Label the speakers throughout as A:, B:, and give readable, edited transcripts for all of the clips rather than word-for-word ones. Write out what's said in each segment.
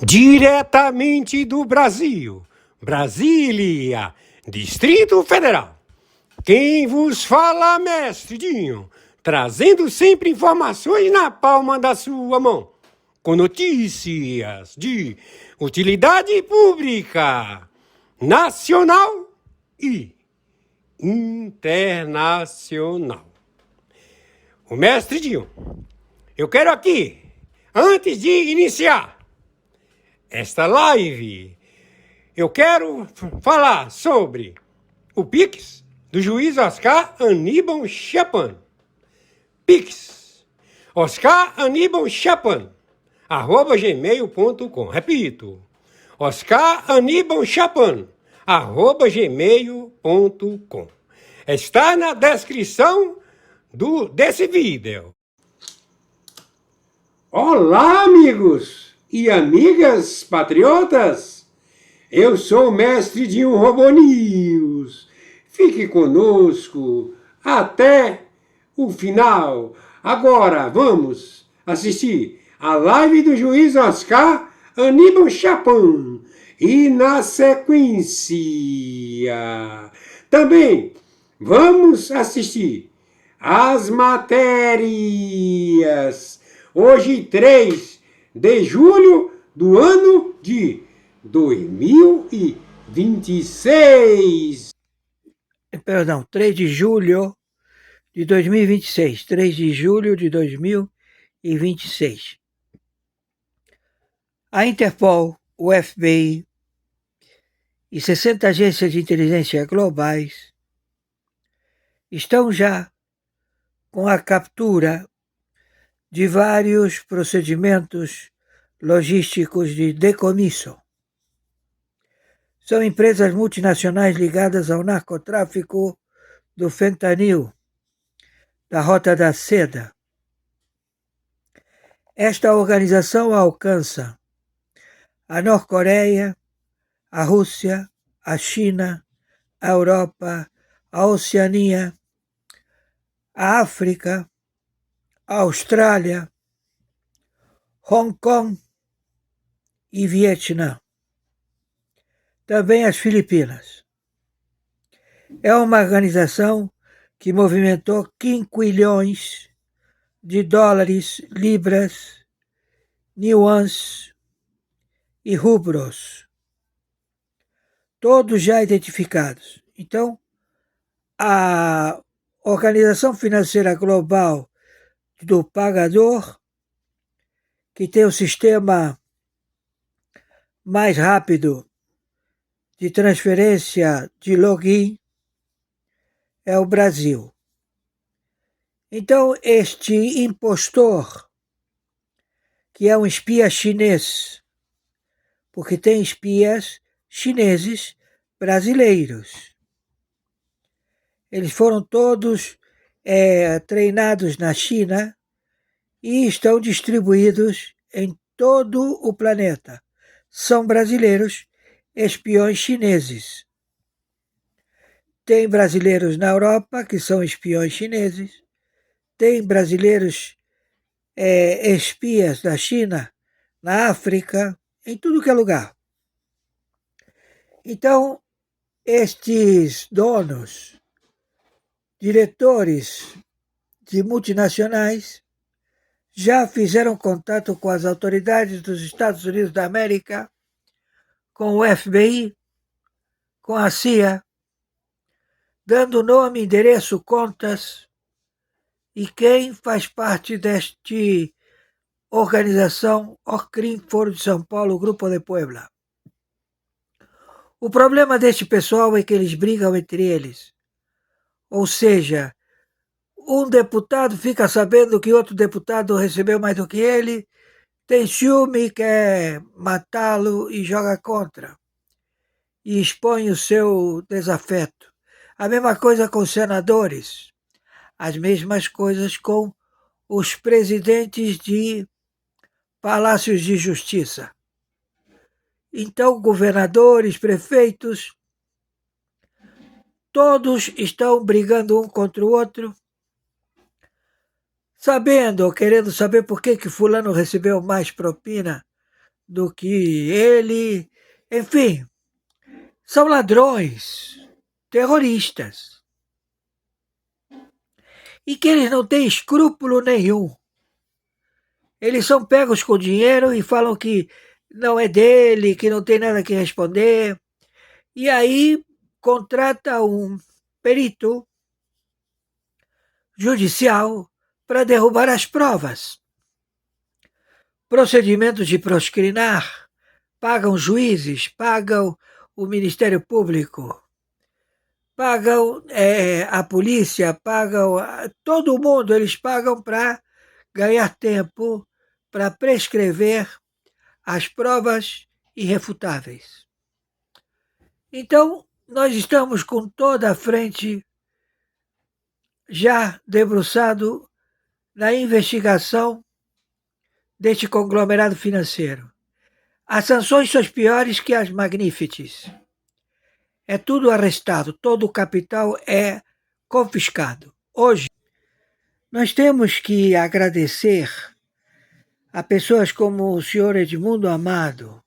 A: Diretamente do Brasil, Brasília, Distrito Federal. Quem vos fala, mestre Dinho, trazendo sempre informações na palma da sua mão, com notícias de utilidade pública, nacional e internacional. O mestre Dinho, eu quero aqui, antes de iniciar esta live, eu quero falar sobre o Pix do juiz Oscar Aníbal Chapan. Pix, Oscar Aníbal Chapan, @gmail.com. Repito, Oscar Aníbal Chapan, @gmail.com. Está na descrição desse vídeo. Olá, amigos e amigas patriotas, eu sou o mestre Dinho Robô News. Fique conosco até o final. Agora vamos assistir a live do juiz Oscar Aníbal Chapan. E na sequência também vamos assistir as matérias. Hoje, 3 de julho do ano de 2026.
B: Perdão, 3 de julho de 2026. 3 de julho de 2026. A Interpol, o FBI e 60 agências de inteligência globais estão já com a captura de vários procedimentos logísticos de decomisso. São empresas multinacionais ligadas ao narcotráfico do fentanil, da Rota da Seda. Esta organização alcança a Norte-Coreia, a Rússia, a China, a Europa, a Oceania, a África, a Austrália, Hong Kong e Vietnã. Também as Filipinas. É uma organização que movimentou quinquilhões de dólares, libras, yuans e rublos, todos já identificados. Então, a Organização Financeira Global do Pagador, que tem o sistema mais rápido de transferência de login, é o Brasil. Então, este impostor, que é um espia chinês, porque tem espias chineses brasileiros. Eles foram todos treinados na China e estão distribuídos em todo o planeta. São brasileiros, espiões chineses. Tem brasileiros na Europa, que são espiões chineses. Tem brasileiros espias da China, na África, em tudo que é lugar. Então, estes donos, diretores de multinacionais, já fizeram contato com as autoridades dos Estados Unidos da América, com o FBI, com a CIA, dando nome, endereço, contas e quem faz parte desta organização OCRIM Foro de São Paulo, Grupo de Puebla. O problema deste pessoal é que eles brigam entre eles. Ou seja, um deputado fica sabendo que outro deputado recebeu mais do que ele, tem ciúme, quer matá-lo e joga contra. E expõe o seu desafeto. A mesma coisa com os senadores. As mesmas coisas com os presidentes de palácios de justiça. Então, governadores, prefeitos, todos estão brigando um contra o outro, sabendo ou querendo saber por que fulano recebeu mais propina do que ele. Enfim, são ladrões, terroristas. E que eles não têm escrúpulo nenhum. Eles são pegos com dinheiro e falam que não é dele, que não tem nada que responder. E aí contrata um perito judicial para derrubar as provas. Procedimentos de proscrinar, pagam juízes, pagam o Ministério Público, pagam a polícia, pagam todo mundo, eles pagam para ganhar tempo, para prescrever as provas irrefutáveis. Então, nós estamos com toda a frente já debruçado na investigação deste conglomerado financeiro. As sanções são piores que as Magnifices. É tudo arrestado, todo o capital é confiscado. Hoje, nós temos que agradecer a pessoas como o senhor Edmundo Amado,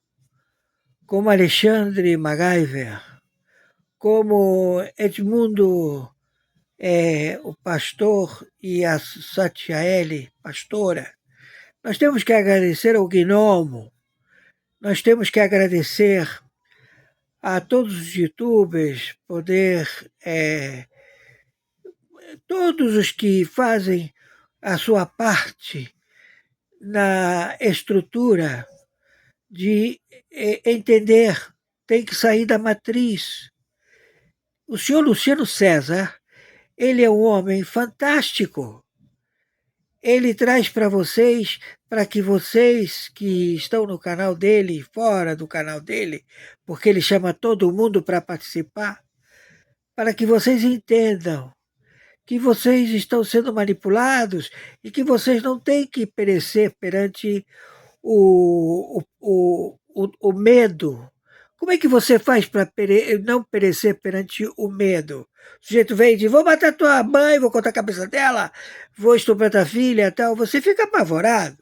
B: como Alexandre MacGyver, como Edmundo, o pastor, e a Satiaele, pastora. Nós temos que agradecer ao Gnomo, nós temos que agradecer a todos os youtubers, todos os que fazem a sua parte na estrutura de entender, tem que sair da matriz. O senhor Luciano César, ele é um homem fantástico. Ele traz para vocês, para que vocês que estão no canal dele, fora do canal dele, porque ele chama todo mundo para participar, para que vocês entendam que vocês estão sendo manipulados e que vocês não têm que perecer perante o medo. Como é que você faz para não perecer perante o medo? O sujeito vem e diz, vou matar tua mãe, vou cortar a cabeça dela, vou estuprar tua filha, tal. Você fica apavorado.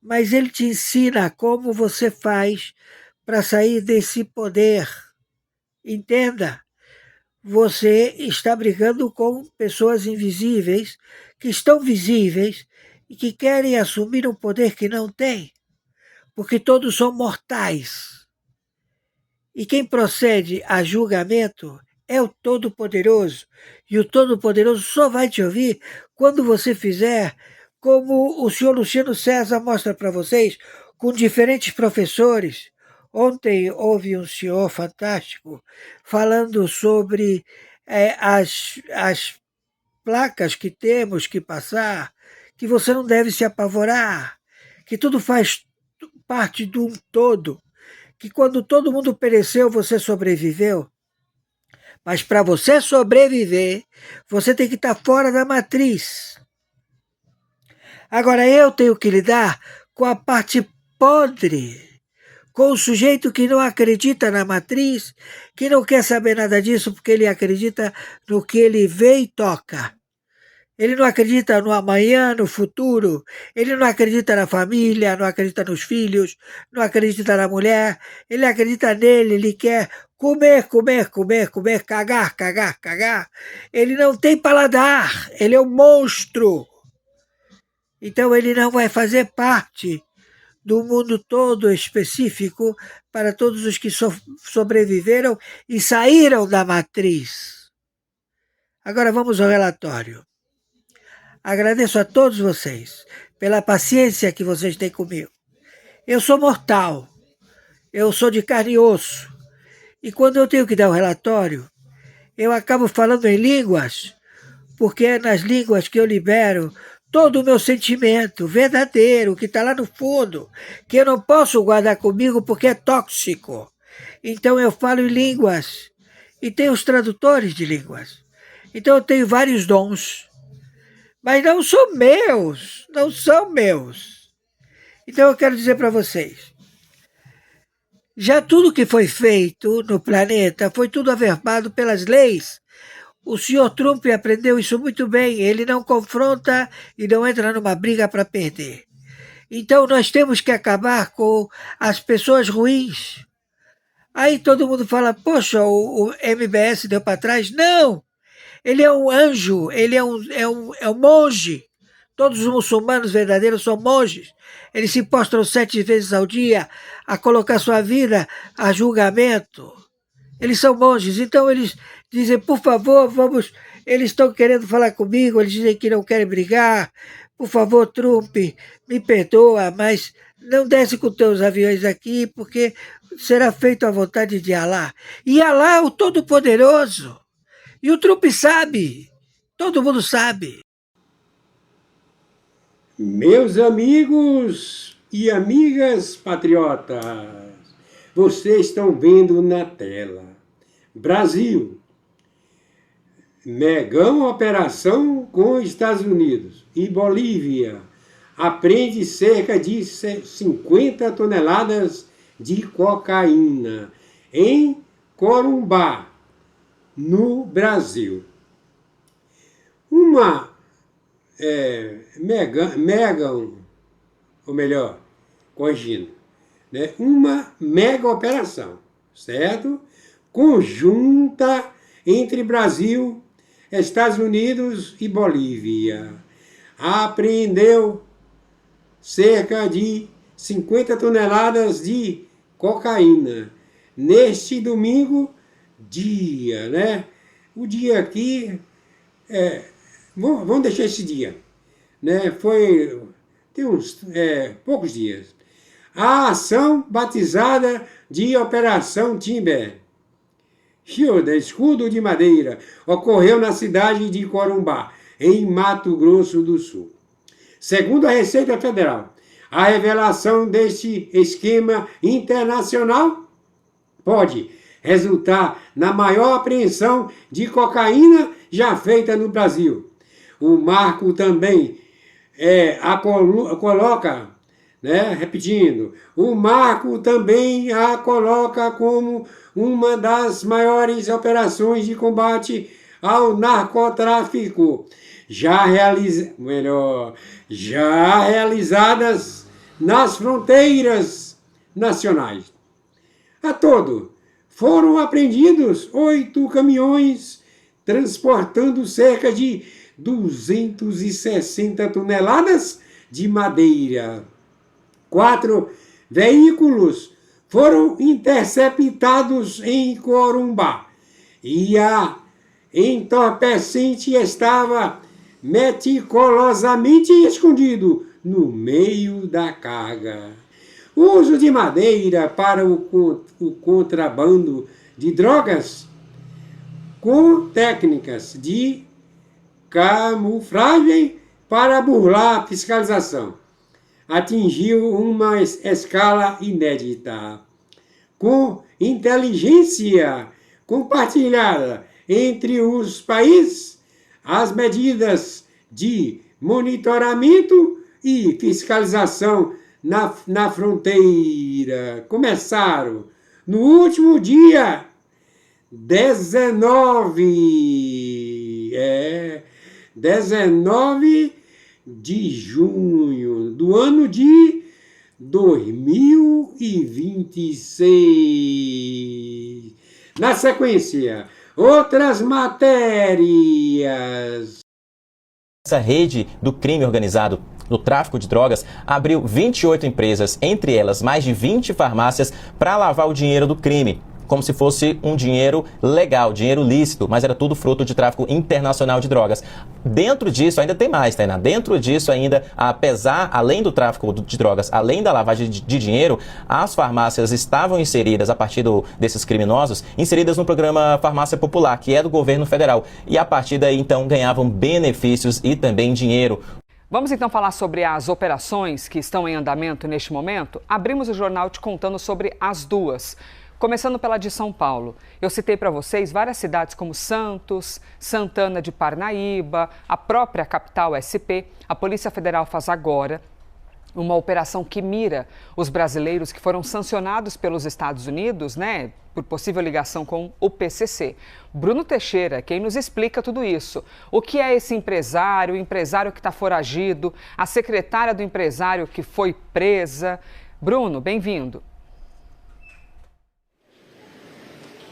B: Mas ele te ensina como você faz para sair desse poder. Entenda, você está brigando com pessoas invisíveis, que estão visíveis e que querem assumir um poder que não tem, porque todos são mortais. E quem procede a julgamento é o Todo-Poderoso. E o Todo-Poderoso só vai te ouvir quando você fizer como o senhor Luciano César mostra para vocês, com diferentes professores. Ontem houve um senhor fantástico falando sobre as placas que temos que passar, que você não deve se apavorar, que tudo faz parte de um todo, que quando todo mundo pereceu, você sobreviveu. Mas para você sobreviver, você tem que estar fora da matriz. Agora eu tenho que lidar com a parte podre, com o sujeito que não acredita na matriz, que não quer saber nada disso porque ele acredita no que ele vê e toca. Ele não acredita no amanhã, no futuro. Ele não acredita na família, não acredita nos filhos, não acredita na mulher. Ele acredita nele, ele quer comer, comer, comer, comer, cagar, cagar, cagar. Ele não tem paladar, ele é um monstro. Então ele não vai fazer parte do mundo todo específico para todos os que sobreviveram e saíram da matriz. Agora vamos ao relatório. Agradeço a todos vocês pela paciência que vocês têm comigo. Eu sou mortal, eu sou de carne e osso, e quando eu tenho que dar o relatório, eu acabo falando em línguas, porque é nas línguas que eu libero todo o meu sentimento verdadeiro, que está lá no fundo, que eu não posso guardar comigo porque é tóxico. Então eu falo em línguas, e tenho os tradutores de línguas. Então eu tenho vários dons, mas não são meus, não são meus. Então eu quero dizer para vocês, já tudo que foi feito no planeta foi tudo averbado pelas leis. O senhor Trump aprendeu isso muito bem, ele não confronta e não entra numa briga para perder. Então nós temos que acabar com as pessoas ruins. Aí todo mundo fala, poxa, o MBS deu para trás. Não! Ele é um anjo, ele é um monge. Todos os muçulmanos verdadeiros são monges. Eles se postram 7 vezes ao dia a colocar sua vida a julgamento. Eles são monges, então eles dizem, por favor, vamos. Eles estão querendo falar comigo, eles dizem que não querem brigar. Por favor, Trump, me perdoa, mas não desce com teus aviões aqui, porque será feito à vontade de Alá. E Alá é o Todo-Poderoso. E o Trump sabe. Todo mundo sabe.
A: Meus amigos e amigas patriotas, vocês estão vendo na tela. Brasil, megão operação com Estados Unidos e Bolívia apreende cerca de 50 toneladas de cocaína em Corumbá, no Brasil. Uma ou melhor, corrigindo, né? Uma mega operação, certo? Conjunta entre Brasil, Estados Unidos e Bolívia. Apreendeu cerca de 50 toneladas de cocaína neste domingo, dia, né? O dia aqui, vamos deixar esse dia, né? Tem uns poucos dias. A ação batizada de Operação Timber, escudo de madeira, ocorreu na cidade de Corumbá, em Mato Grosso do Sul. Segundo a Receita Federal, a revelação deste esquema internacional pode resultar na maior apreensão de cocaína já feita no Brasil. O marco também coloca, né, repetindo, o marco também a coloca como uma das maiores operações de combate ao narcotráfico já realizadas nas fronteiras nacionais. A todo, foram apreendidos 8 caminhões transportando cerca de 260 toneladas de madeira. 4 veículos foram interceptados em Corumbá e a entorpecente estava meticulosamente escondido no meio da carga. O uso de madeira para o contrabando de drogas com técnicas de camuflagem para burlar a fiscalização atingiu uma escala inédita. Com inteligência compartilhada entre os países, as medidas de monitoramento e fiscalização na fronteira começaram no último dia 19 de junho do ano de 2026. Na sequência, outras matérias.
C: Essa rede do crime organizado do tráfico de drogas abriu 28 empresas, entre elas mais de 20 farmácias, para lavar o dinheiro do crime, como se fosse um dinheiro legal, dinheiro lícito, mas era tudo fruto de tráfico internacional de drogas. Dentro disso ainda tem mais, Tainá. Dentro disso ainda, além do tráfico de drogas, além da lavagem de dinheiro, as farmácias estavam inseridas, a partir desses criminosos, inseridas no programa Farmácia Popular, que é do governo federal. E a partir daí, então, ganhavam benefícios e também dinheiro.
D: Vamos então falar sobre as operações que estão em andamento neste momento? Abrimos o jornal te contando sobre as duas. Começando pela de São Paulo. Eu citei para vocês várias cidades como Santos, Santana de Parnaíba, a própria capital SP. A Polícia Federal faz agora Uma operação que mira os brasileiros que foram sancionados pelos Estados Unidos, né, por possível ligação com o PCC. Bruno Teixeira, quem nos explica tudo isso. O que é esse empresário, o empresário que está foragido, a secretária do empresário que foi presa. Bruno, bem-vindo.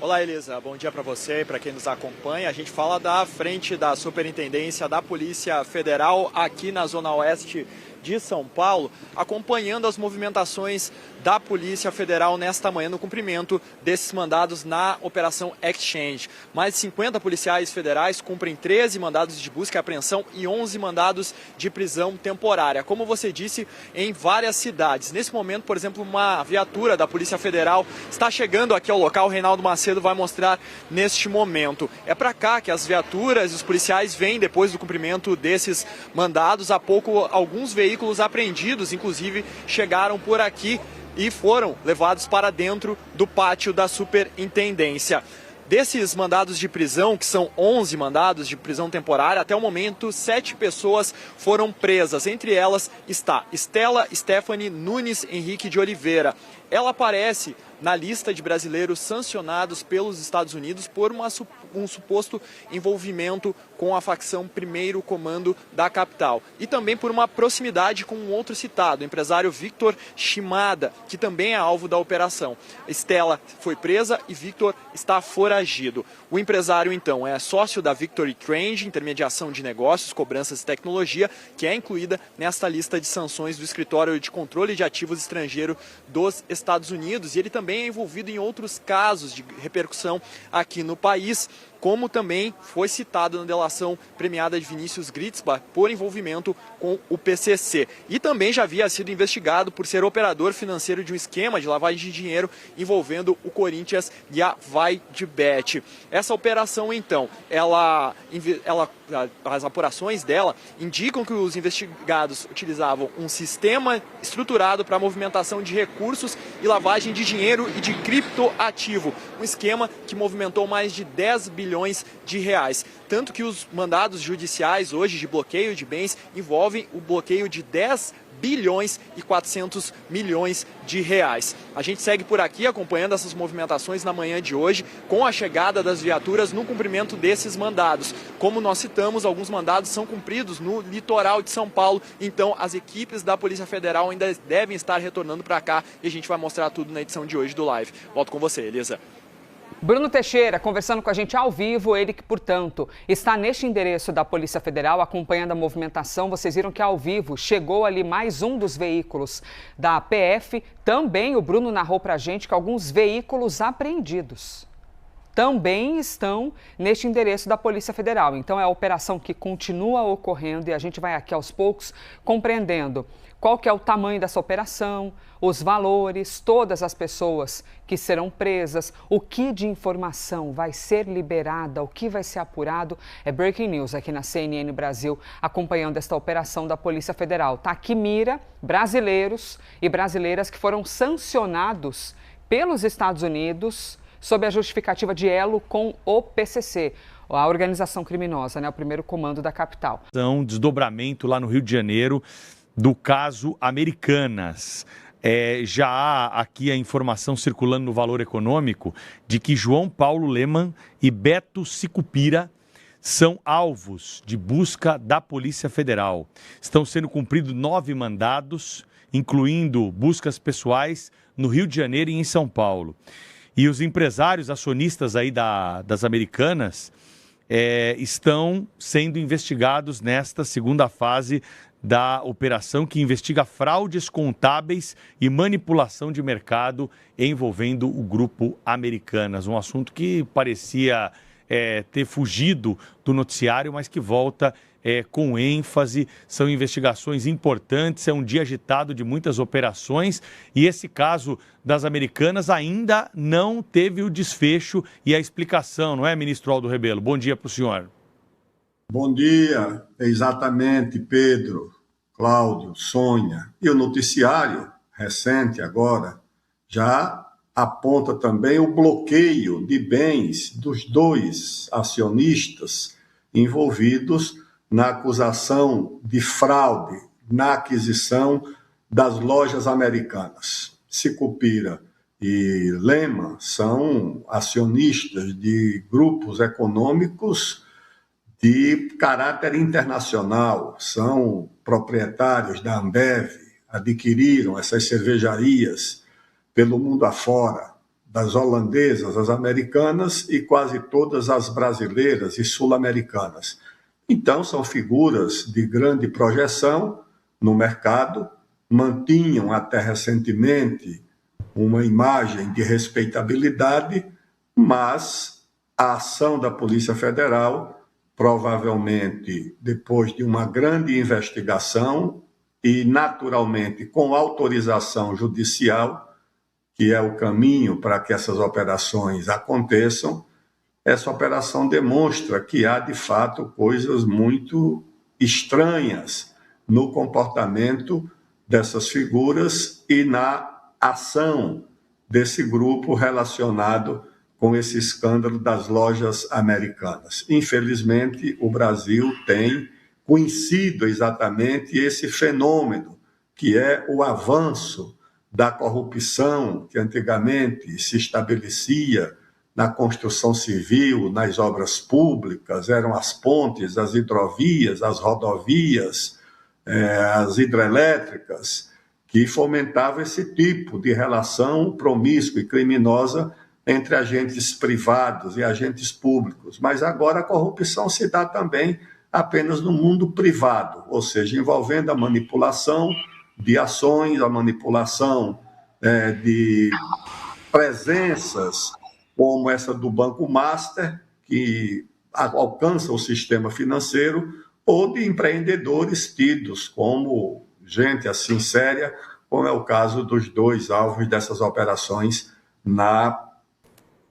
E: Olá, Elisa. Bom dia para você e para quem nos acompanha. A gente fala da frente da Superintendência da Polícia Federal aqui na Zona Oeste de São Paulo, acompanhando as movimentações da Polícia Federal nesta manhã no cumprimento desses mandados na Operação Exchange. Mais de 50 policiais federais cumprem 13 mandados de busca e apreensão e 11 mandados de prisão temporária, como você disse, em várias cidades. Nesse momento, por exemplo, uma viatura da Polícia Federal está chegando aqui ao local. O Reinaldo Macedo vai mostrar neste momento. É para cá que as viaturas e os policiais vêm depois do cumprimento desses mandados. Há pouco, alguns veículos apreendidos, inclusive, chegaram por aqui e foram levados para dentro do pátio da Superintendência. Desses mandados de prisão, que são 11 mandados de prisão temporária, até o momento 7 pessoas foram presas. Entre elas está Estela Stephanie Nunes Henrique de Oliveira. Ela aparece na lista de brasileiros sancionados pelos Estados Unidos por um suposto envolvimento com a facção Primeiro Comando da capital. E também por uma proximidade com um outro citado, o empresário Victor Shimada, que também é alvo da operação. Estela foi presa e Victor está foragido. O empresário, então, é sócio da Victory Trade, intermediação de negócios, cobranças e tecnologia, que é incluída nesta lista de sanções do Escritório de Controle de Ativos Estrangeiro dos Estados Unidos. E ele também é envolvido em outros casos de repercussão aqui no país, como também foi citado na delação premiada de Vinícius Gritzbach por envolvimento com o PCC. E também já havia sido investigado por ser operador financeiro de um esquema de lavagem de dinheiro envolvendo o Corinthians e a Vaidbet. Essa operação, então, as apurações dela indicam que os investigados utilizavam um sistema estruturado para a movimentação de recursos e lavagem de dinheiro e de criptoativo. Um esquema que movimentou mais de 10 bilhões de reais. Tanto que os mandados judiciais hoje de bloqueio de bens envolvem o bloqueio de 10 bilhões e 400 milhões de reais. A gente segue por aqui acompanhando essas movimentações na manhã de hoje, com a chegada das viaturas no cumprimento desses mandados. Como nós citamos, alguns mandados são cumpridos no litoral de São Paulo, então as equipes da Polícia Federal ainda devem estar retornando para cá e a gente vai mostrar tudo na edição de hoje do Live. Volto com você, Elisa.
D: Bruno Teixeira, conversando com a gente ao vivo, ele que, portanto, está neste endereço da Polícia Federal, acompanhando a movimentação. Vocês viram que ao vivo chegou ali mais um dos veículos da PF. Também o Bruno narrou para a gente que alguns veículos apreendidos também estão neste endereço da Polícia Federal. Então é a operação que continua ocorrendo e a gente vai aqui aos poucos compreendendo qual que é o tamanho dessa operação, os valores, todas as pessoas que serão presas, o que de informação vai ser liberada, o que vai ser apurado. É breaking news aqui na CNN Brasil, acompanhando esta operação da Polícia Federal. Tá aqui mira brasileiros e brasileiras que foram sancionados pelos Estados Unidos sob a justificativa de elo com o PCC, a organização criminosa, né, o Primeiro Comando da capital.
F: Um desdobramento lá no Rio de Janeiro do caso Americanas. Já há aqui a informação circulando no Valor Econômico de que João Paulo Leman e Beto Sicupira são alvos de busca da Polícia Federal. Estão sendo cumpridos 9 mandados, incluindo buscas pessoais no Rio de Janeiro e em São Paulo. E os empresários acionistas aí das Americanas estão sendo investigados nesta segunda fase da operação que investiga fraudes contábeis e manipulação de mercado envolvendo o grupo Americanas. Um assunto que parecia ter fugido do noticiário, mas que volta com ênfase. São investigações importantes, é um dia agitado de muitas operações e esse caso das Americanas ainda não teve o desfecho e a explicação, não é, ministro Aldo Rebelo? Bom dia para o senhor.
G: Bom dia, exatamente, Pedro, Cláudio, Sônia. E o noticiário recente agora já aponta também o bloqueio de bens dos 2 acionistas envolvidos na acusação de fraude na aquisição das lojas americanas. Sicupira e Lehman são acionistas de grupos econômicos de caráter internacional, são proprietários da Ambev, adquiriram essas cervejarias pelo mundo afora, das holandesas, as americanas e quase todas as brasileiras e sul-americanas. Então, são figuras de grande projeção no mercado, mantinham até recentemente uma imagem de respeitabilidade, mas a ação da Polícia Federal, provavelmente depois de uma grande investigação e, naturalmente, com autorização judicial, que é o caminho para que essas operações aconteçam, essa operação demonstra que há, de fato, coisas muito estranhas no comportamento dessas figuras e na ação desse grupo relacionado com esse escândalo das lojas americanas. Infelizmente, o Brasil tem conhecido exatamente esse fenômeno, que é o avanço da corrupção que antigamente se estabelecia na construção civil, nas obras públicas, eram as pontes, as hidrovias, as rodovias, as hidrelétricas, que fomentava esse tipo de relação promíscua e criminosa entre agentes privados e agentes públicos. Mas agora a corrupção se dá também apenas no mundo privado, ou seja, envolvendo a manipulação de ações, a manipulação de presenças como essa do Banco Master, que alcança o sistema financeiro, ou de empreendedores tidos como gente assim séria, como é o caso dos dois alvos dessas operações na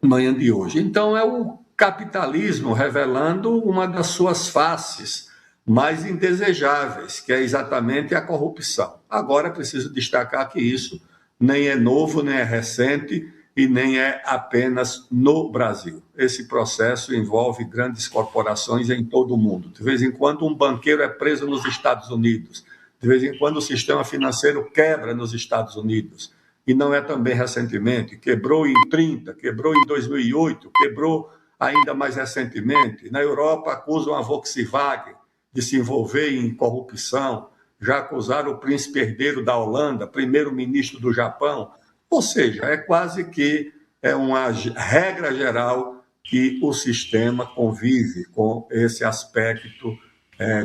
G: manhã de hoje. Então, é o capitalismo revelando uma das suas faces mais indesejáveis, que é exatamente a corrupção. Agora, é preciso destacar que isso nem é novo, nem é recente e nem é apenas no Brasil. Esse processo envolve grandes corporações em todo o mundo. De vez em quando, um banqueiro é preso nos Estados Unidos. De vez em quando, o sistema financeiro quebra nos Estados Unidos. E não é também recentemente. Quebrou em 30, quebrou em 2008, quebrou ainda mais recentemente. Na Europa, acusam a Volkswagen de se envolver em corrupção, já acusaram o príncipe herdeiro da Holanda, primeiro-ministro do Japão. Ou seja, é quase que uma regra geral que o sistema convive com esse aspecto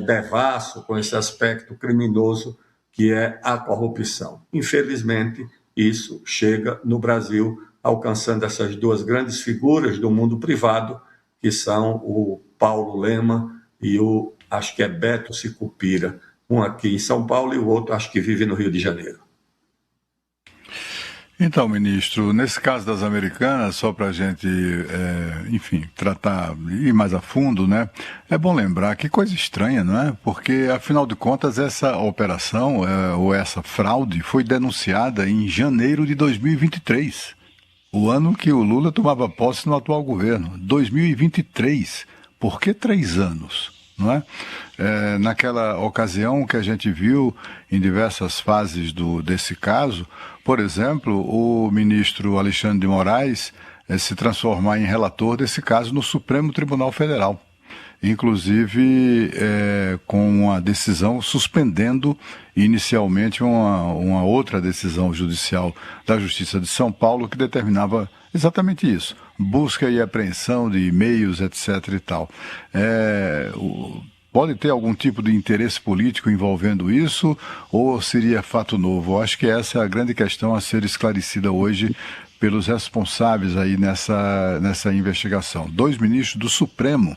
G: devasso, com esse aspecto criminoso que é a corrupção. Infelizmente, isso chega no Brasil, alcançando essas duas grandes figuras do mundo privado, que são o Paulo Lehmann e acho que é Beto Sicupira, um aqui em São Paulo e o outro acho que vive no Rio de Janeiro.
H: Então, ministro, nesse caso das americanas, só para a gente, tratar, ir mais a fundo, né? É bom lembrar que coisa estranha, não é? Porque, afinal de contas, essa operação, ou essa fraude, foi denunciada em janeiro de 2023, o ano que o Lula tomava posse no atual governo. 2023. Por que 3 anos? Não é? Naquela ocasião que a gente viu em diversas fases desse caso, por exemplo, o ministro Alexandre de Moraes se transformar em relator desse caso no Supremo Tribunal Federal, inclusive com uma decisão suspendendo inicialmente uma outra decisão judicial da Justiça de São Paulo que determinava exatamente isso, busca e apreensão de e-mails, etc. e tal. Pode ter algum tipo de interesse político envolvendo isso ou seria fato novo? Eu acho que essa é a grande questão a ser esclarecida hoje pelos responsáveis aí nessa investigação. 2 ministros do Supremo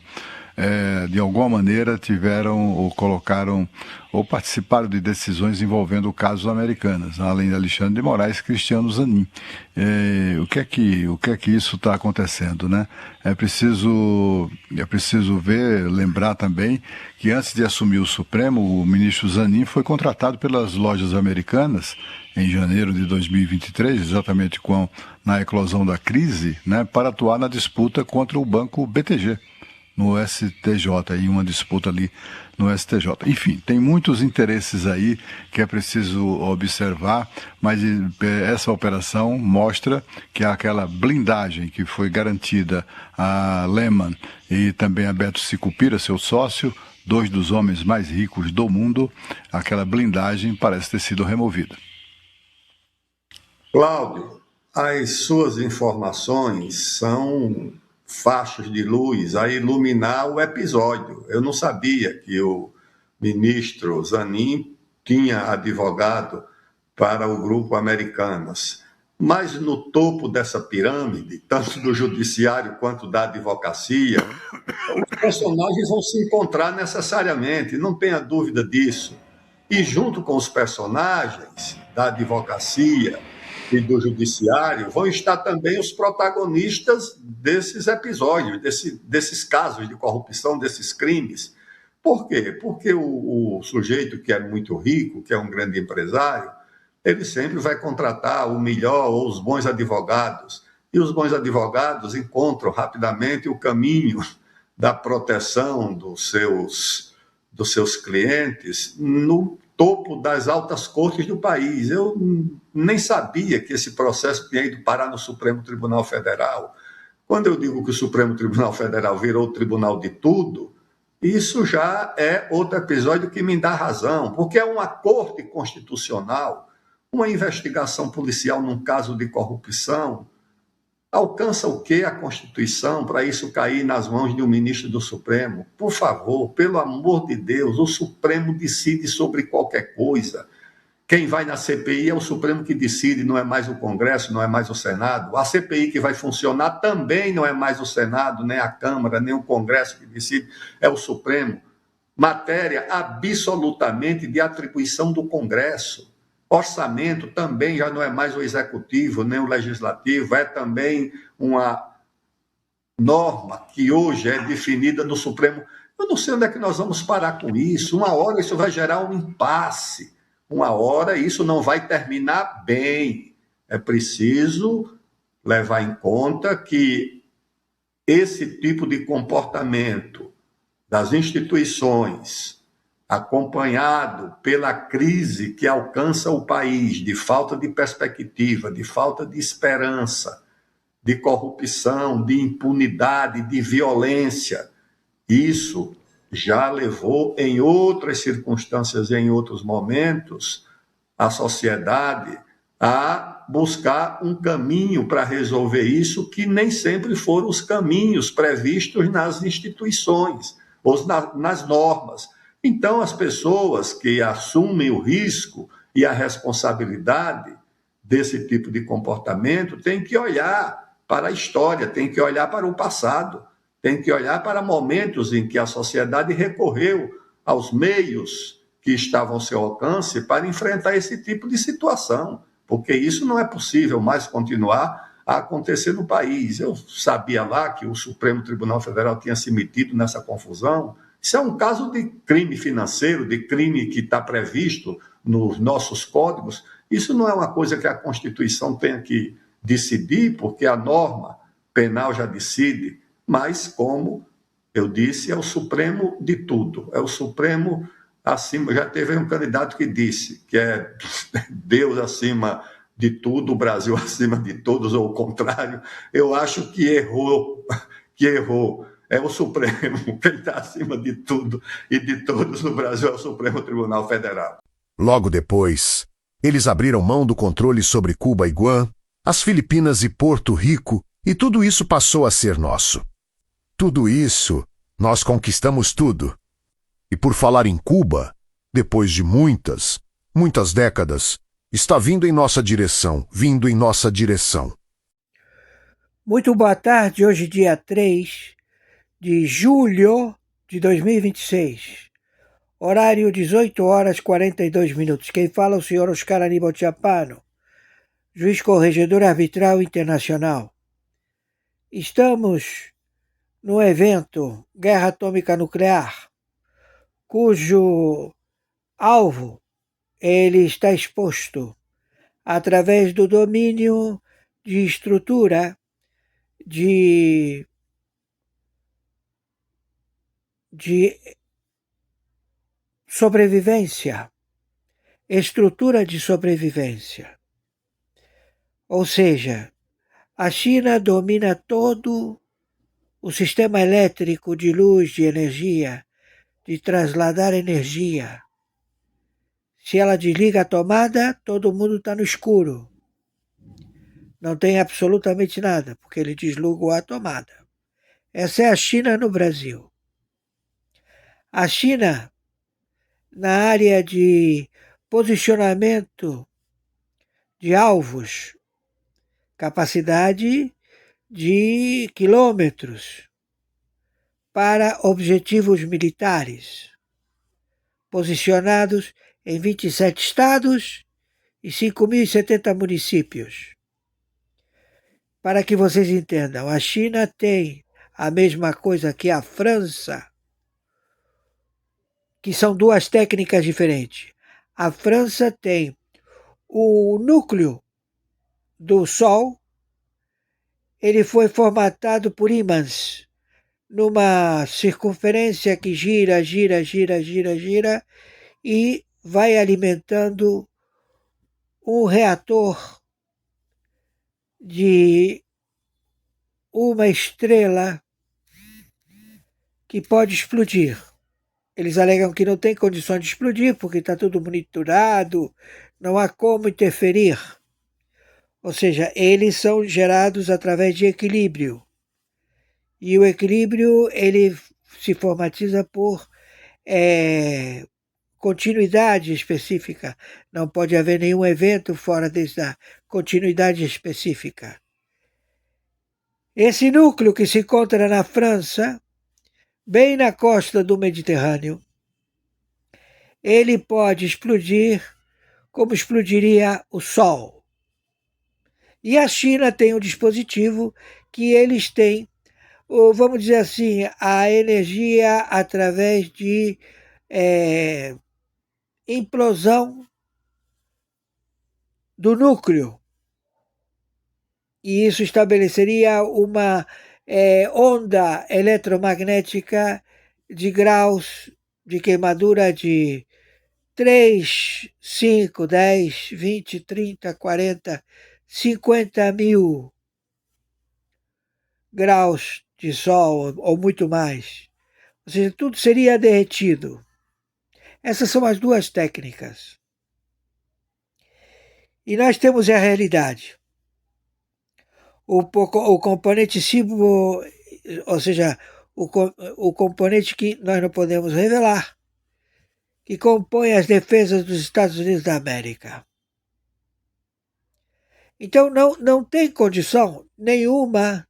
H: de alguma maneira tiveram ou colocaram ou participaram de decisões envolvendo o caso Americanas, além de Alexandre de Moraes, Cristiano Zanin. O que é que isso está acontecendo, né? É preciso lembrar também que antes de assumir o Supremo, o ministro Zanin foi contratado pelas lojas americanas em janeiro de 2023, exatamente na eclosão da crise, né, para atuar na disputa contra o banco BTG. no STJ, e uma disputa ali no STJ. Enfim, tem muitos interesses aí que é preciso observar, mas essa operação mostra que aquela blindagem que foi garantida a Lehman e também a Beto Sicupira, seu sócio, 2 dos homens mais ricos do mundo, aquela blindagem parece ter sido removida.
G: Cláudio, as suas informações são faixas de luz a iluminar o episódio. Eu não sabia que o ministro Zanin tinha advogado para o grupo Americanas. Mas no topo dessa pirâmide, tanto do judiciário quanto da advocacia, os personagens vão se encontrar necessariamente, não tenha dúvida disso. E junto com os personagens da advocacia e do judiciário, vão estar também os protagonistas desses episódios, desses casos de corrupção, desses crimes. Por quê? Porque o sujeito que é muito rico, que é um grande empresário, ele sempre vai contratar o melhor ou os bons advogados. E os bons advogados encontram rapidamente o caminho da proteção dos seus clientes no topo das altas cortes do país. Eu nem sabia que esse processo tinha ido parar no Supremo Tribunal Federal. Quando eu digo que o Supremo Tribunal Federal virou o tribunal de tudo, isso já é outro episódio que me dá razão, porque é uma corte constitucional, uma investigação policial num caso de corrupção, alcança o que a Constituição para isso cair nas mãos de um ministro do Supremo? Por favor, pelo amor de Deus, o Supremo decide sobre qualquer coisa. Quem vai na CPI é o Supremo que decide, não é mais o Congresso, não é mais o Senado. A CPI que vai funcionar também não é mais o Senado, nem a Câmara, nem o Congresso que decide, é o Supremo. Matéria absolutamente de atribuição do Congresso. Orçamento também já não é mais o executivo, nem o legislativo, é também uma norma que hoje é definida no Supremo. Eu não sei onde é que nós vamos parar com isso. Uma hora isso vai gerar um impasse. Uma hora isso não vai terminar bem. É preciso levar em conta que esse tipo de comportamento das instituições, acompanhado pela crise que alcança o país, de falta de perspectiva, de falta de esperança, de corrupção, de impunidade, de violência, isso já levou, em outras circunstâncias e em outros momentos, a sociedade a buscar um caminho para resolver isso, que nem sempre foram os caminhos previstos nas instituições, ou nas normas. Então, as pessoas que assumem o risco e a responsabilidade desse tipo de comportamento têm que olhar para a história, têm que olhar para o passado, têm que olhar para momentos em que a sociedade recorreu aos meios que estavam ao seu alcance para enfrentar esse tipo de situação, porque isso não é possível mais continuar a acontecer no país. Eu sabia lá que o Supremo Tribunal Federal tinha se metido nessa confusão. Isso é um caso de crime financeiro, de crime que está previsto nos nossos códigos. Isso não é uma coisa que a Constituição tenha que decidir, porque a norma penal já decide, mas, como eu disse, é o Supremo de tudo, é o Supremo acima. Já teve um candidato que disse que é Deus acima de tudo, o Brasil acima de todos, ou o contrário. Eu acho que errou. É o Supremo, quem está acima de tudo e de todos no Brasil é o Supremo Tribunal Federal.
I: Logo depois, eles abriram mão do controle sobre Cuba e Guam, as Filipinas e Porto Rico, e tudo isso passou a ser nosso. Tudo isso, nós conquistamos tudo. E por falar em Cuba, depois de muitas décadas, está vindo em nossa direção.
B: Muito boa tarde, hoje dia 3 de julho de 2026. Horário 18 horas 42 minutos. Quem fala é o senhor Oscar Aníbal Chapano, juiz corregedor arbitral internacional. Estamos no evento Guerra Atômica Nuclear, cujo alvo ele está exposto através do domínio de estrutura de de sobrevivência, estrutura de sobrevivência. Ou seja, a China domina todo o sistema elétrico de luz, de energia, de trasladar energia. Se ela desliga a tomada, todo mundo está no escuro. Não tem absolutamente nada, porque ele desligou a tomada. Essa é a China no Brasil. A China, na área de posicionamento de alvos, capacidade de quilômetros para objetivos militares, posicionados em 27 estados e 5.070 municípios. Para que vocês entendam, a China tem a mesma coisa que a França, que são duas técnicas diferentes. A França tem o núcleo do Sol, ele foi formatado por ímãs, numa circunferência que gira e vai alimentando um reator de uma estrela que pode explodir. Eles alegam que não tem condições de explodir porque está tudo monitorado, não há como interferir. Ou seja, eles são gerados através de equilíbrio. E o equilíbrio ele se formatiza por continuidade específica. Não pode haver nenhum evento fora dessa continuidade específica. Esse núcleo que se encontra na França, bem na costa do Mediterrâneo, ele pode explodir como explodiria o Sol. E a China tem um dispositivo que eles têm, vamos dizer assim, a energia através de implosão do núcleo. E isso estabeleceria uma onda eletromagnética de graus de queimadura de 3, 5, 10, 20, 30, 40, 50 mil graus de sol ou muito mais. Ou seja, tudo seria derretido. Essas são as duas técnicas. E nós temos a realidade. O componente símbolo, ou seja, o componente que nós não podemos revelar, que compõe as defesas dos Estados Unidos da América. Então não tem condição nenhuma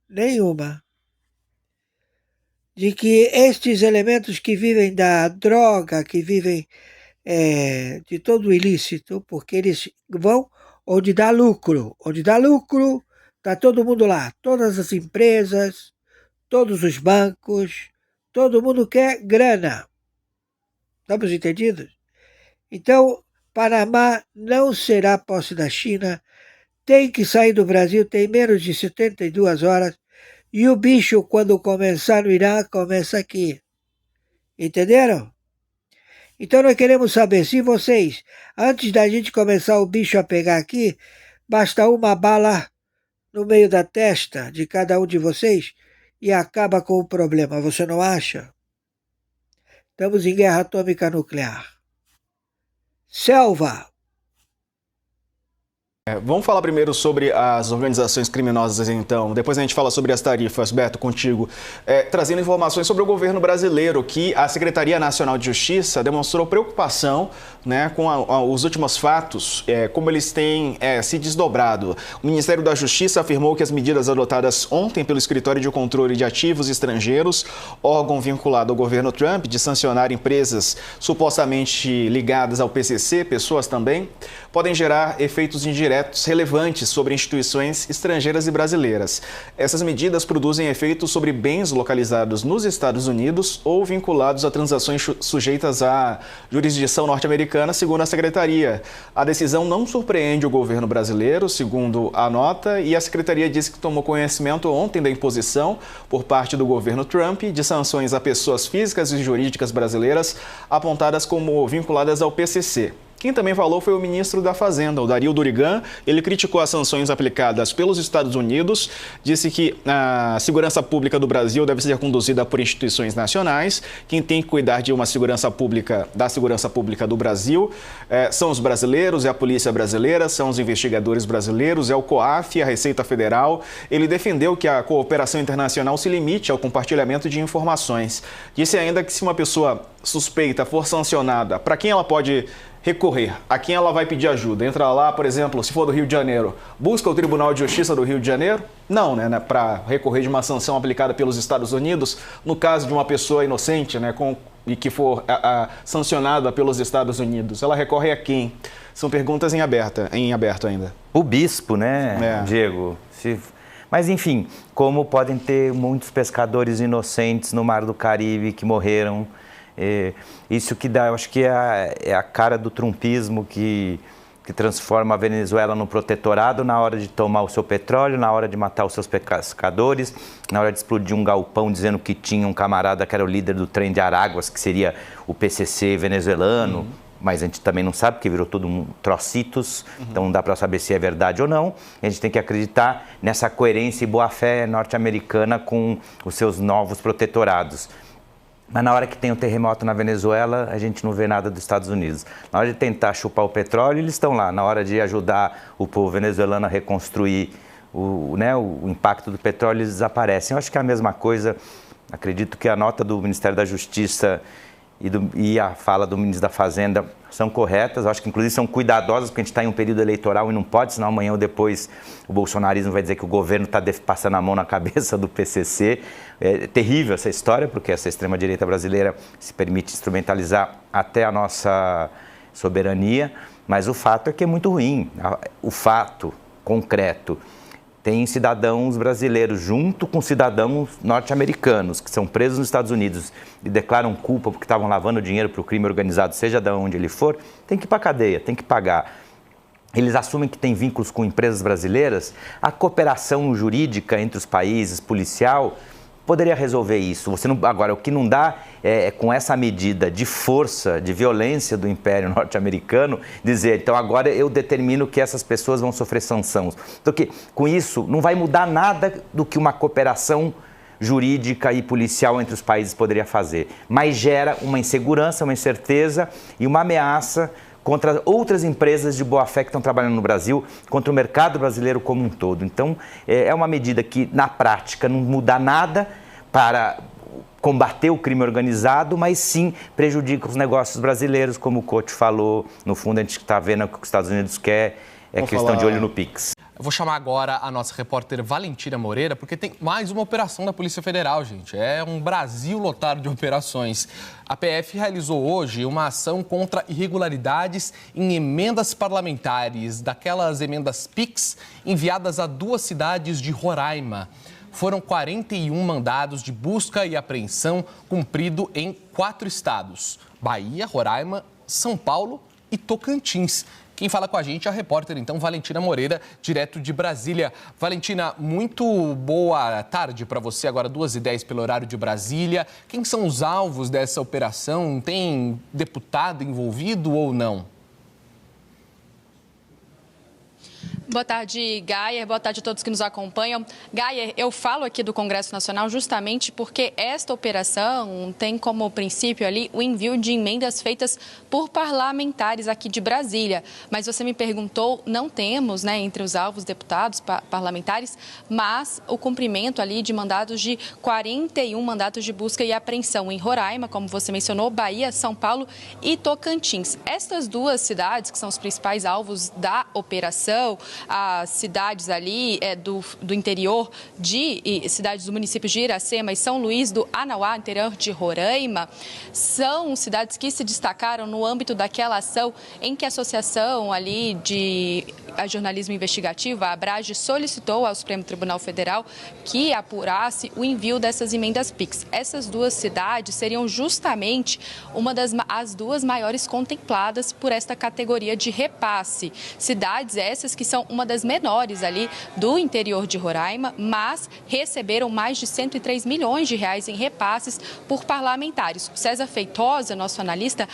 B: de que estes elementos que vivem da droga, que vivem de todo o ilícito, porque eles vão onde dá lucro. Onde dá lucro, está todo mundo lá. Todas as empresas, todos os bancos, todo mundo quer grana. Estamos entendidos? Então, Panamá não será posse da China, tem que sair do Brasil, tem menos de 72 horas, e o bicho, quando começar no Irã, começa aqui. Entenderam? Então nós queremos saber se vocês, antes da gente começar o bicho a pegar aqui, basta uma bala no meio da testa de cada um de vocês e acaba com o problema, você não acha? Estamos em guerra atômica nuclear. Selva.
C: Vamos falar primeiro sobre as organizações criminosas, então. Depois a gente fala sobre as tarifas. Beto, contigo. Trazendo informações sobre o governo brasileiro, que a Secretaria Nacional de Justiça demonstrou preocupação, né, com os últimos fatos, como eles têm se desdobrado. O Ministério da Justiça afirmou que as medidas adotadas ontem pelo Escritório de Controle de Ativos Estrangeiros, órgão vinculado ao governo Trump, de sancionar empresas supostamente ligadas ao PCC, pessoas também, podem gerar efeitos indiretos
J: indiretos relevantes sobre instituições estrangeiras e brasileiras. Essas medidas produzem efeitos sobre bens localizados nos Estados Unidos ou vinculados a transações sujeitas à jurisdição norte-americana, segundo a Secretaria. A decisão não surpreende o governo brasileiro, segundo a nota, e a Secretaria disse que tomou conhecimento ontem da imposição por parte do governo Trump de sanções a pessoas físicas e jurídicas brasileiras apontadas como vinculadas ao PCC. Quem também falou foi o ministro da Fazenda, o Dario Durigan. Ele criticou as sanções aplicadas pelos Estados Unidos, disse que a segurança pública do Brasil deve ser conduzida por instituições nacionais. Quem tem que cuidar de uma segurança pública, da segurança pública do Brasil, são os brasileiros, é a Polícia Brasileira, são os investigadores brasileiros, é o COAF, a Receita Federal. Ele defendeu que a cooperação internacional se limite ao compartilhamento de informações. Disse ainda que se uma pessoa suspeita for sancionada, para quem ela pode recorrer, a quem ela vai pedir ajuda? Entra lá, por exemplo, se for do Rio de Janeiro, busca o Tribunal de Justiça do Rio de Janeiro? Não, né? Para recorrer de uma sanção aplicada pelos Estados Unidos, no caso de uma pessoa inocente, né, e que for sancionada pelos Estados Unidos, ela recorre a quem? São perguntas em aberto ainda.
K: O bispo, né, Diego? Mas, enfim, como podem ter muitos pescadores inocentes no Mar do Caribe que morreram. Isso que dá, eu acho que é a cara do trumpismo que transforma a Venezuela num protetorado na hora de tomar o seu petróleo, na hora de matar os seus pescadores, na hora de explodir um galpão dizendo que tinha um camarada que era o líder do trem de Araguas, que seria o PCC venezuelano, mas a gente também não sabe, porque virou tudo um trocitos, então não dá para saber se é verdade ou não. A gente tem que acreditar nessa coerência e boa-fé norte-americana com os seus novos protetorados. Mas na hora que tem um terremoto na Venezuela, a gente não vê nada dos Estados Unidos. Na hora de tentar chupar o petróleo, eles estão lá. Na hora de ajudar o povo venezuelano a reconstruir o impacto do petróleo, eles desaparecem. Eu acho que é a mesma coisa. Acredito que a nota do Ministério da Justiça e a fala do ministro da Fazenda são corretas. Eu acho que, inclusive, são cuidadosas, porque a gente está em um período eleitoral e não pode, senão amanhã ou depois o bolsonarismo vai dizer que o governo está passando a mão na cabeça do PCC. É terrível essa história, porque essa extrema-direita brasileira se permite instrumentalizar até a nossa soberania, mas o fato é que é muito ruim. O fato concreto: tem cidadãos brasileiros junto com cidadãos norte-americanos que são presos nos Estados Unidos e declaram culpa porque estavam lavando dinheiro para o crime organizado, seja de onde ele for, tem que ir para a cadeia, tem que pagar. Eles assumem que tem vínculos com empresas brasileiras. A cooperação jurídica entre os países, policial, poderia resolver isso. Agora, o que não dá é, com essa medida de força, de violência do Império Norte-Americano, dizer, então agora eu determino que essas pessoas vão sofrer sanções. Então, com isso, não vai mudar nada do que uma cooperação jurídica e policial entre os países poderia fazer, mas gera uma insegurança, uma incerteza e uma ameaça contra outras empresas de boa-fé que estão trabalhando no Brasil, contra o mercado brasileiro como um todo. Então, é uma medida que, na prática, não muda nada para combater o crime organizado, mas sim prejudica os negócios brasileiros, como o Couto falou. No fundo, a gente está vendo que os Estados Unidos quer que eles estão de olho no Pix.
L: Eu vou chamar agora a nossa repórter Valentina Moreira, porque tem mais uma operação da Polícia Federal, gente. É um Brasil lotado de operações. A PF realizou hoje uma ação contra irregularidades em emendas parlamentares, daquelas emendas PIX enviadas a 2 cidades de Roraima. Foram 41 mandados de busca e apreensão cumprido em 4 estados: Bahia, Roraima, São Paulo e Tocantins. Quem fala com a gente é a repórter, então, Valentina Moreira, direto de Brasília. Valentina, muito boa tarde para você, agora 2h10 pelo horário de Brasília. Quem são os alvos dessa operação? Tem deputado envolvido ou não?
M: Boa tarde, Gayer. Boa tarde a todos que nos acompanham. Gayer, eu falo aqui do Congresso Nacional justamente porque esta operação tem como princípio ali o envio de emendas feitas por parlamentares aqui de Brasília. Mas você me perguntou, não temos, entre os alvos deputados parlamentares, mas o cumprimento ali de mandados de 41 mandatos de busca e apreensão em Roraima, como você mencionou, Bahia, São Paulo e Tocantins. Estas 2 cidades, que são os principais alvos da operação, as cidades ali do interior cidades do município de Iracema e São Luís do Anauá, interior de Roraima, são cidades que se destacaram no âmbito daquela ação em que a associação ali de jornalismo investigativo, a Abrage, solicitou ao Supremo Tribunal Federal que apurasse o envio dessas emendas PIX. Essas duas cidades seriam justamente as duas maiores contempladas por esta categoria de repasse. Cidades essas que são uma das menores ali do interior de Roraima, mas receberam mais de 103 milhões de reais em repasses por parlamentares. César Feitosa, nosso analista,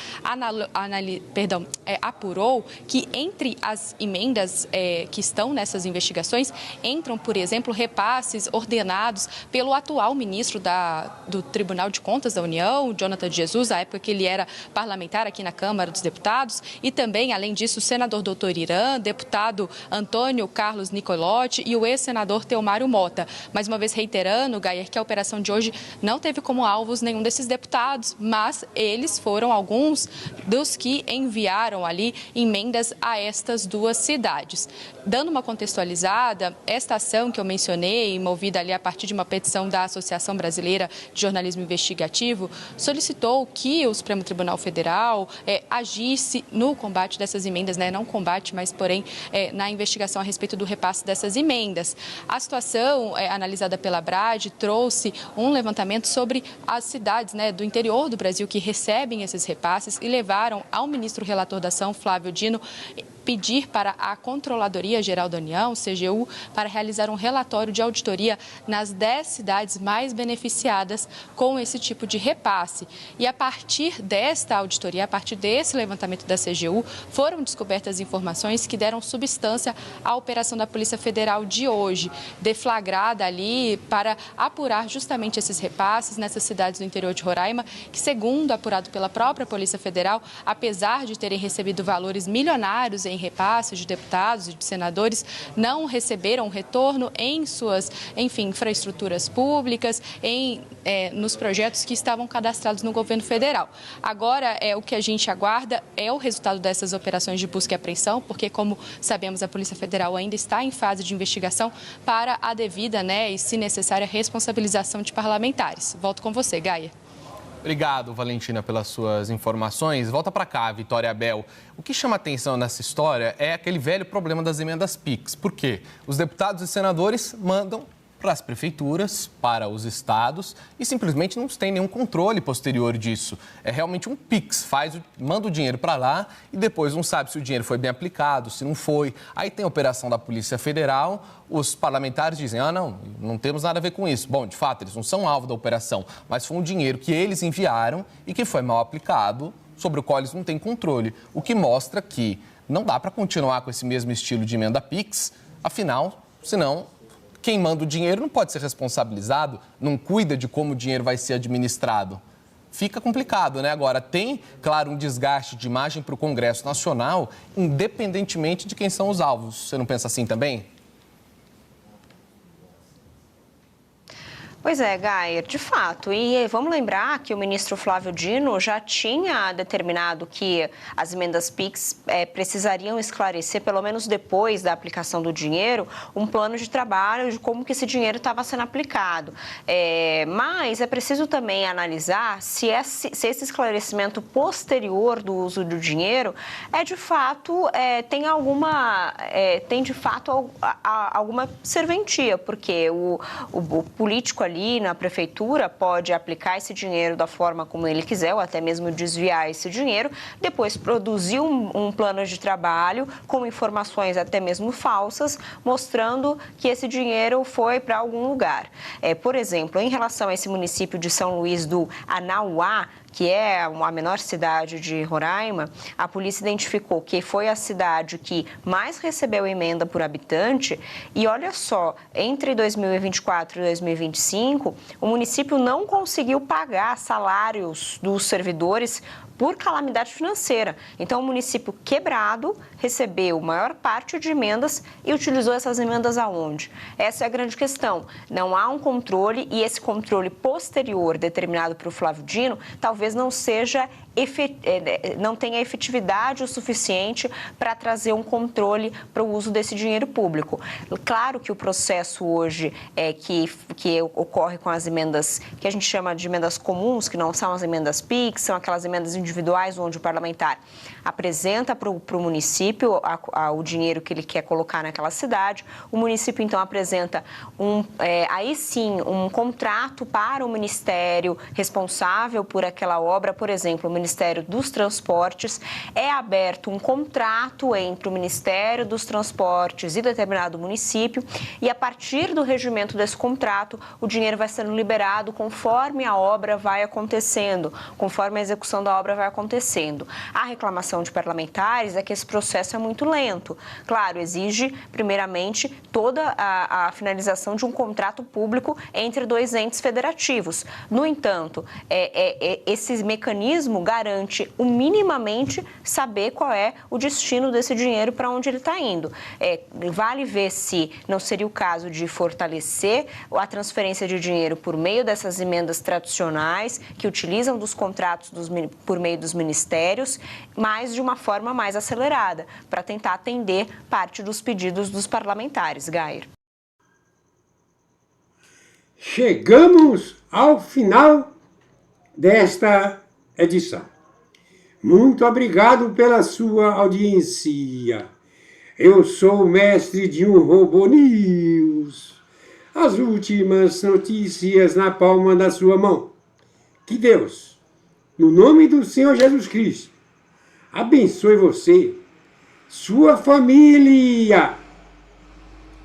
M: apurou que entre as emendas que estão nessas investigações entram, por exemplo, repasses ordenados pelo atual ministro do Tribunal de Contas da União, Jonathan de Jesus, à época que ele era parlamentar aqui na Câmara dos Deputados, e também, além disso, o senador Doutor Irã, deputado Antônio Carlos Nicolotti e o ex-senador Teomário Mota. Mais uma vez reiterando, Gayer, que a operação de hoje não teve como alvos nenhum desses deputados, mas eles foram alguns dos que enviaram ali emendas a estas duas cidades. Dando uma contextualizada, esta ação que eu mencionei, movida ali a partir de uma petição da Associação Brasileira de Jornalismo Investigativo, solicitou que o Supremo Tribunal Federal agisse no combate dessas emendas, não combate, mas porém na investigação a respeito do repasse dessas emendas. A situação analisada pela Abrage trouxe um levantamento sobre as cidades do interior do Brasil que recebem esses repasses e levaram ao ministro relator da ação, Flávio Dino, pedir para a Controladoria Geral da União, CGU, para realizar um relatório de auditoria nas 10 cidades mais beneficiadas com esse tipo de repasse. E a partir desta auditoria, a partir desse levantamento da CGU, foram descobertas informações que deram substância à operação da Polícia Federal de hoje, deflagrada ali para apurar justamente esses repasses nessas cidades do interior de Roraima, que, segundo apurado pela própria Polícia Federal, apesar de terem recebido valores milionários em repasses de deputados e de senadores, não receberam retorno em suas, infraestruturas públicas, nos projetos que estavam cadastrados no governo federal. Agora, o que a gente aguarda é o resultado dessas operações de busca e apreensão, porque, como sabemos, a Polícia Federal ainda está em fase de investigação para a devida, e, se necessária, responsabilização de parlamentares. Volto com você, Gaia.
L: Obrigado, Valentina, pelas suas informações. Volta para cá, Vitória Abel. O que chama atenção nessa história é aquele velho problema das emendas PIX. Por quê? Os deputados e senadores mandam para as prefeituras, para os estados e simplesmente não tem nenhum controle posterior disso. É realmente um PIX, manda o dinheiro para lá e depois não sabe se o dinheiro foi bem aplicado, se não foi. Aí tem a operação da Polícia Federal, os parlamentares dizem, não temos nada a ver com isso. Bom, de fato, eles não são alvo da operação, mas foi um dinheiro que eles enviaram e que foi mal aplicado, sobre o qual eles não têm controle. O que mostra que não dá para continuar com esse mesmo estilo de emenda PIX, afinal, senão quem manda o dinheiro não pode ser responsabilizado, não cuida de como o dinheiro vai ser administrado. Fica complicado, Agora, tem, claro, um desgaste de imagem para o Congresso Nacional, independentemente de quem são os alvos. Você não pensa assim também?
N: Pois é, Gayer, de fato. E vamos lembrar que o ministro Flávio Dino já tinha determinado que as emendas PIX precisariam esclarecer, pelo menos depois da aplicação do dinheiro, um plano de trabalho de como que esse dinheiro estava sendo aplicado. Mas é preciso também analisar se esse esclarecimento posterior do uso do dinheiro tem de fato alguma serventia, porque o político ali na prefeitura pode aplicar esse dinheiro da forma como ele quiser, ou até mesmo desviar esse dinheiro, depois produzir um plano de trabalho com informações até mesmo falsas, mostrando que esse dinheiro foi para algum lugar. Por exemplo, em relação a esse município de São Luís do Anauá, que é a menor cidade de Roraima, a polícia identificou que foi a cidade que mais recebeu emenda por habitante e, olha só, entre 2024 e 2025, o município não conseguiu pagar salários dos servidores por calamidade financeira. Então, o município quebrado recebeu maior parte de emendas e utilizou essas emendas aonde? Essa é a grande questão. Não há um controle e esse controle posterior determinado por Flávio Dino talvez não seja não tenha efetividade o suficiente para trazer um controle para o uso desse dinheiro público. Claro que o processo hoje que ocorre com as emendas, que a gente chama de emendas comuns, que não são as emendas PIX, são aquelas emendas individuais onde o parlamentar apresenta para o município o dinheiro que ele quer colocar naquela cidade. O município, então, apresenta aí sim um contrato para o ministério responsável por aquela obra, por exemplo, o Ministério dos Transportes. É aberto um contrato entre o Ministério dos Transportes e determinado município e, a partir do regimento desse contrato, o dinheiro vai sendo liberado conforme a obra vai acontecendo, conforme a execução da obra vai acontecendo. A reclamação de parlamentares é que esse processo é muito lento. Claro, exige, primeiramente, toda a finalização de um contrato público entre dois entes federativos. No entanto, esse mecanismo garante minimamente saber qual é o destino desse dinheiro, para onde ele está indo. Vale ver se não seria o caso de fortalecer a transferência de dinheiro por meio dessas emendas tradicionais que utilizam dos contratos por meio dos ministérios, mas de uma forma mais acelerada, para tentar atender parte dos pedidos dos parlamentares. Gair.
A: Chegamos ao final desta edição. Muito obrigado pela sua audiência. Eu sou o mestre de um Robô News. As últimas notícias na palma da sua mão. Que Deus, no nome do Senhor Jesus Cristo, abençoe você, sua família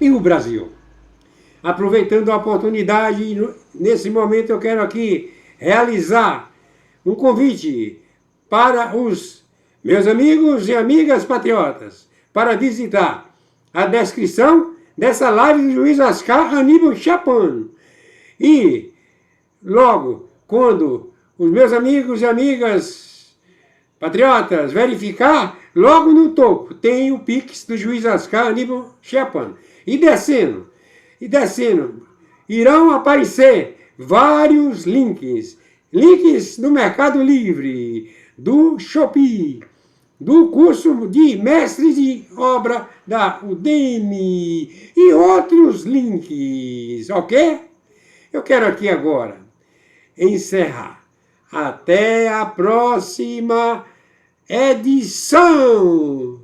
A: e o Brasil. Aproveitando a oportunidade, nesse momento eu quero aqui realizar um convite para os meus amigos e amigas patriotas para visitar a descrição dessa live do juiz Oscar Aníbal Chapano. E logo, quando os meus amigos e amigas patriotas verificar, logo no topo tem o Pix do juiz Oscar Aníbal Chapano. E descendo, irão aparecer vários links do Mercado Livre, do Shopee, do curso de mestre de obra da Udemy e outros links, ok? Eu quero aqui agora encerrar. Até a próxima edição!